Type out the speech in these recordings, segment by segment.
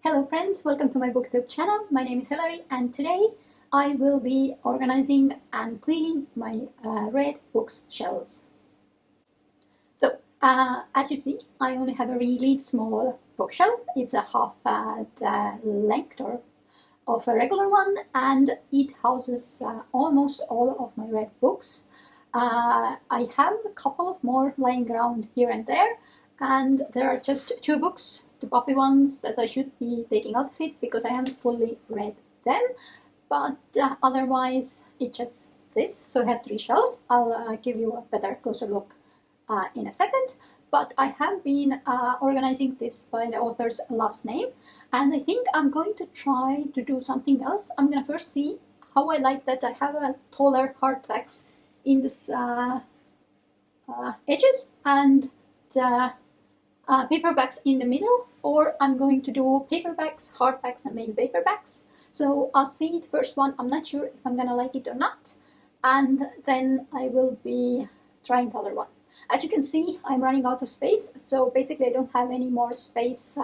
Hello friends, welcome to my booktube channel. My name is Hilary and today I will be organizing and cleaning my read books shelves. So as you see, I only have a really small bookshelf. It's a half the length of a regular one, and it houses almost all of my read books. I have a couple of more lying around here and there, and there are just two books, the Buffy ones, that I should be taking out of it because I haven't fully read them. But otherwise, it's just this. So I have three shelves. I'll give you a better, closer look in a second. But I have been organizing this by the author's last name, and I think I'm going to try to do something else. I'm going to first see how I like that I have a taller hardbacks in this edges and the paperbacks in the middle, or I'm going to do paperbacks, hardbacks, and maybe paperbacks. So I'll see the first one. I'm not sure if I'm gonna like it or not, and then I will be trying the other one. As you can see, I'm running out of space, so basically I don't have any more space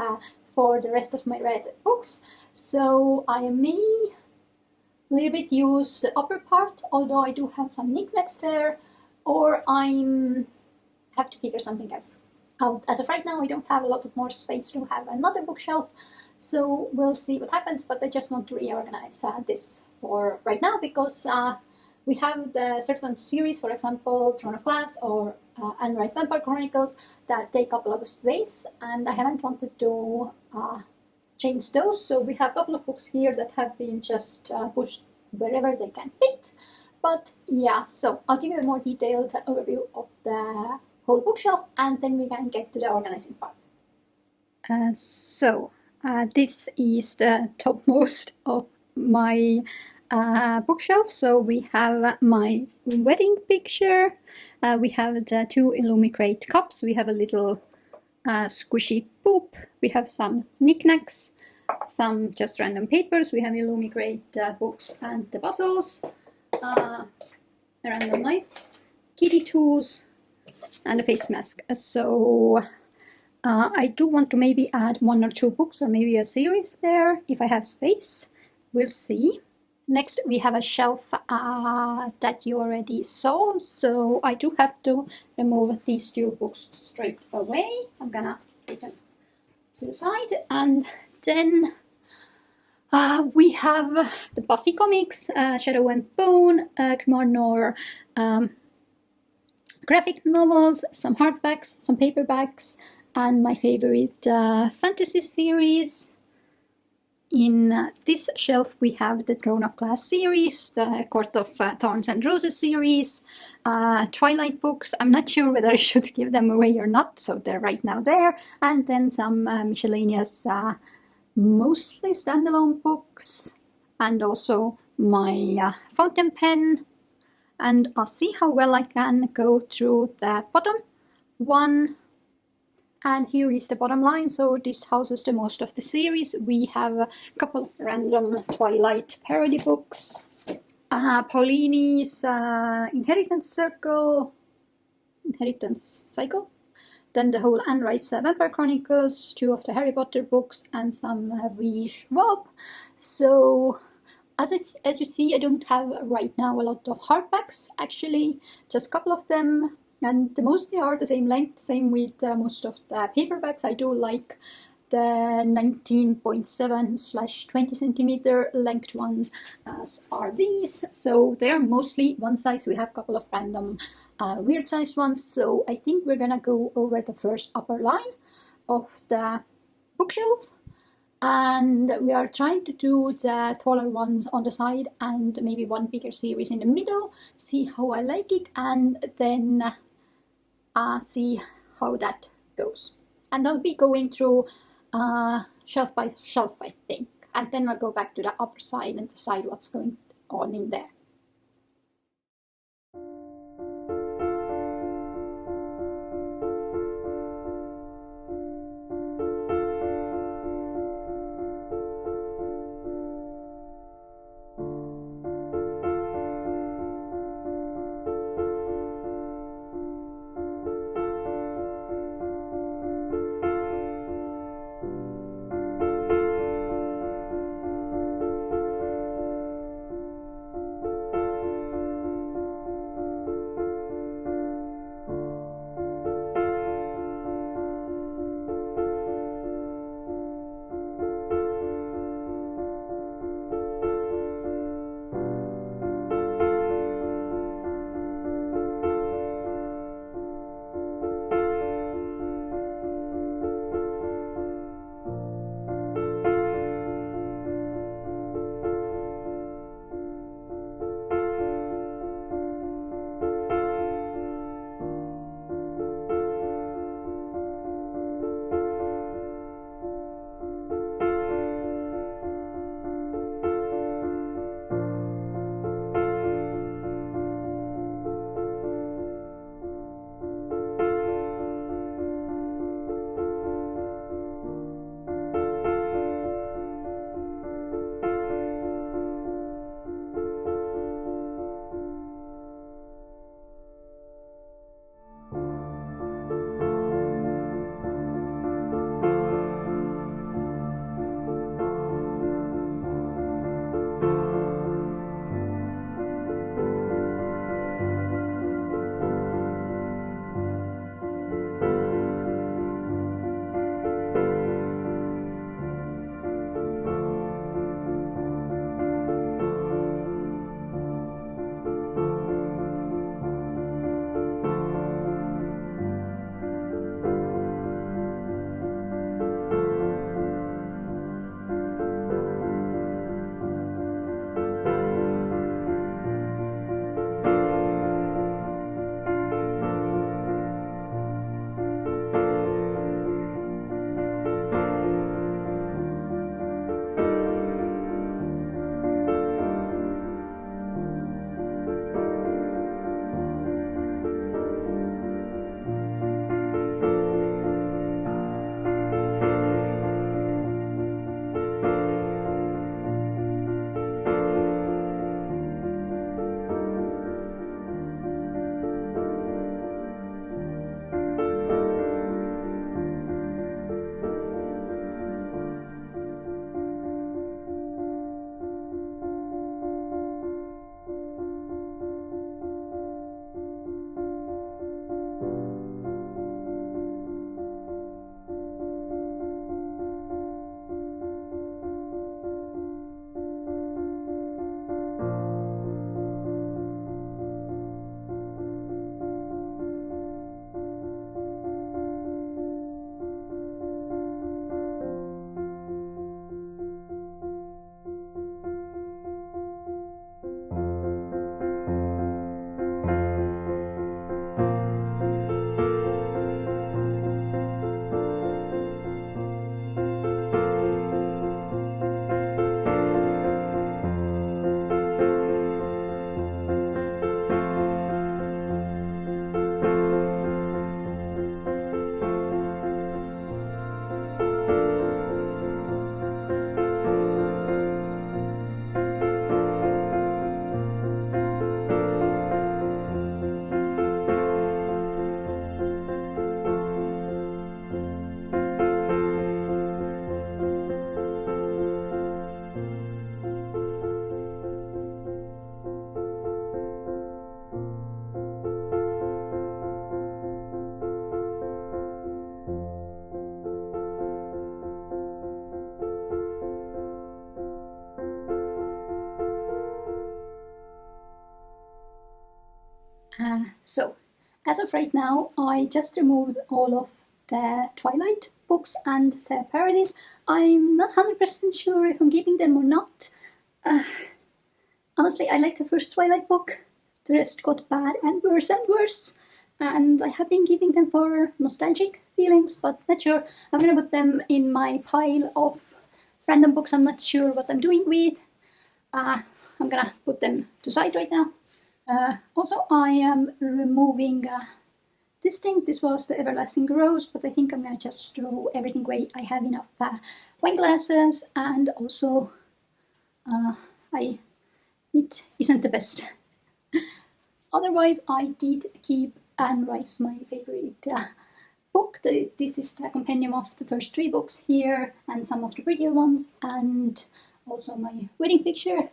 for the rest of my read books. So I may a little bit use the upper part, although I do have some knickknacks there, or I have to figure something else out. As of right now, I don't have a lot of more space to have another bookshelf, so we'll see what happens, but I just want to reorganize this for right now because we have the certain series, for example, Throne of Glass or Anne Rice Vampire Chronicles, that take up a lot of space, and I haven't wanted to change those, so we have a couple of books here that have been just pushed wherever they can fit. But yeah, so I'll give you a more detailed overview of the whole bookshelf, and then we can get to the organizing part. This is the topmost of my bookshelf. So we have my wedding picture, we have the two Illumicrate cups, we have a little squishy poop, we have some knickknacks, some just random papers, we have Illumicrate books and the puzzles, a random knife, kitty tools, and a face mask. So I do want to maybe add one or two books or maybe a series there if I have space. We'll see. Next we have a shelf that you already saw, so I do have to remove these two books straight away. I'm gonna put them to the side, and then we have the Buffy comics, Shadow and Bone, Khmar Noir graphic novels, some hardbacks, some paperbacks, and my favorite fantasy series. In this shelf we have the Throne of Glass series, the Court of Thorns and Roses series, Twilight books. I'm not sure whether I should give them away or not, so they're right now there, and then some miscellaneous mostly standalone books, and also my fountain pen. And I'll see how well I can go through the bottom one. And here is the bottom line. So this houses the most of the series. We have a couple of random Twilight parody books, Paulini's Inheritance Cycle, then the whole Anne Rice Vampire Chronicles, two of the Harry Potter books, and some V. Schwab. So as you see, I don't have right now a lot of hardbacks, actually, just a couple of them, and mostly are the same length, same with most of the paperbacks. I do like the 19.7/20 centimeter length ones, as are these, so they're mostly one size. We have a couple of random weird sized ones, so I think we're gonna go over the first upper line of the bookshelf, and we are trying to do the taller ones on the side and maybe one bigger series in the middle, see how I like it, and then see how that goes. And I'll be going through shelf by shelf, I think, and then I'll go back to the upper side and decide what's going on in there. So, as of right now, I just removed all of the Twilight books and the parodies. I'm not 100% sure if I'm keeping them or not. Honestly, I liked the first Twilight book. The rest got bad and worse and worse. And I have been keeping them for nostalgic feelings, but not sure. I'm gonna put them in my pile of random books I'm not sure what I'm doing with. I'm gonna put them to side right now. Also, I am removing this thing. This was the Everlasting Rose, but I think I'm gonna just throw everything away. I have enough wine glasses, and also it isn't the best. Otherwise, I did keep Anne Rice, my favorite book. This is the compendium of the first 3 books here, and some of the prettier ones, and also my wedding picture.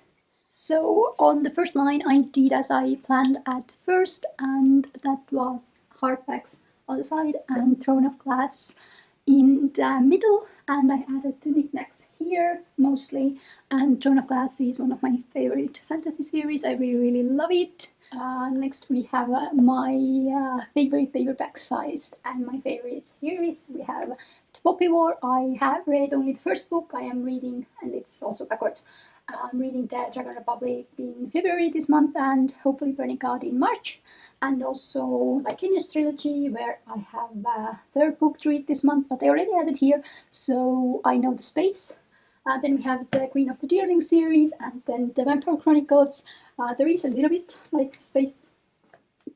So on the first line I did as I planned at first, and that was hardbacks on the side and Throne of Glass in the middle, and I added the knickknacks here mostly. And Throne of Glass is one of my favorite fantasy series. I really love it. Next we have my favorite paperback sized and my favorite series. We have The Poppy War. I have read only the first book. I am reading, and it's also backwards. I'm reading the Dragon Republic in February this month, and hopefully Burning God in March. And also Lycanius Trilogy, where I have a 3rd book to read this month, but I already had it here, so I know the space. Then we have the Queen of the Deerling series, and then the Vampire Chronicles. There is a little bit like space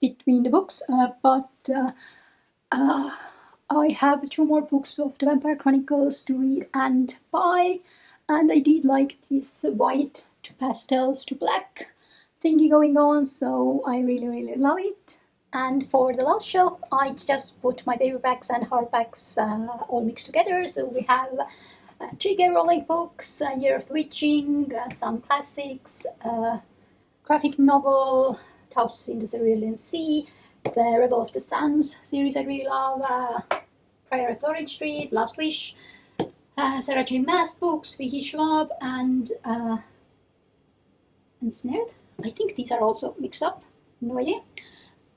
between the books, but I have 2 more books of the Vampire Chronicles to read and buy, and I did like this white to pastels to black thingy going on, so I really love it. And for the last shelf, I just put my paperbacks and hardbacks all mixed together. So we have 3 Rowling books, Year of the Witching, some classics, graphic novel, House in the Cerulean Sea, the Rebel of the Sands series I really love, Prior at Orange Street, Last Wish, Sarah J. Maas books, V.E. Schwab, and Snared. I think these are also mixed up, no idea.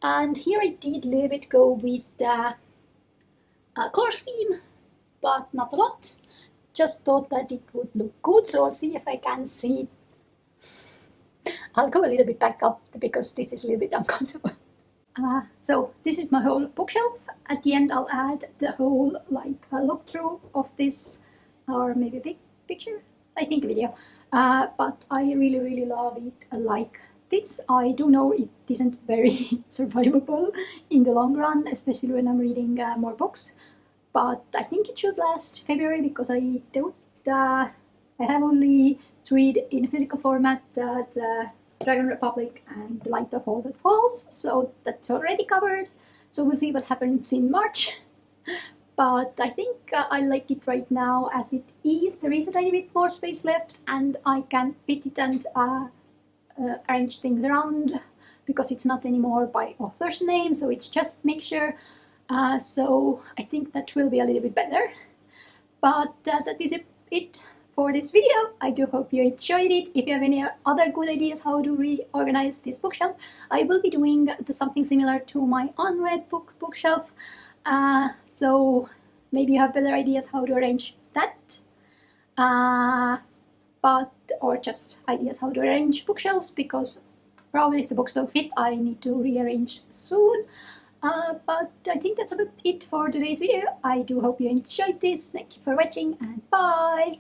And here I did a little bit go with the color scheme, but not a lot. Just thought that it would look good, so I'll see if I can see. I'll go a little bit back up because this is a little bit uncomfortable. So this is my whole bookshelf. At the end I'll add the whole look through of this, or maybe a big picture, I think a video. But I really love it like this. I do know it isn't very survivable in the long run, especially when I'm reading more books. But I think it should last February, because I don't. I have only to read in a physical format the Dragon Republic and The Light of All That Falls, so that's already covered. So we'll see what happens in March. But I think I like it right now as it is. There is a tiny bit more space left, and I can fit it and arrange things around, because it's not anymore by author's name, so it's just mixture. So I think that will be a little bit better. But that is it for this video. I do hope you enjoyed it. If you have any other good ideas how to reorganize this bookshelf, I will be doing something similar to my unread bookshelf. So maybe you have better ideas how to arrange that. Or just ideas how to arrange bookshelves, because probably if the books don't fit, I need to rearrange soon. But I think that's about it for today's video. I do hope you enjoyed this. Thank you for watching, and bye!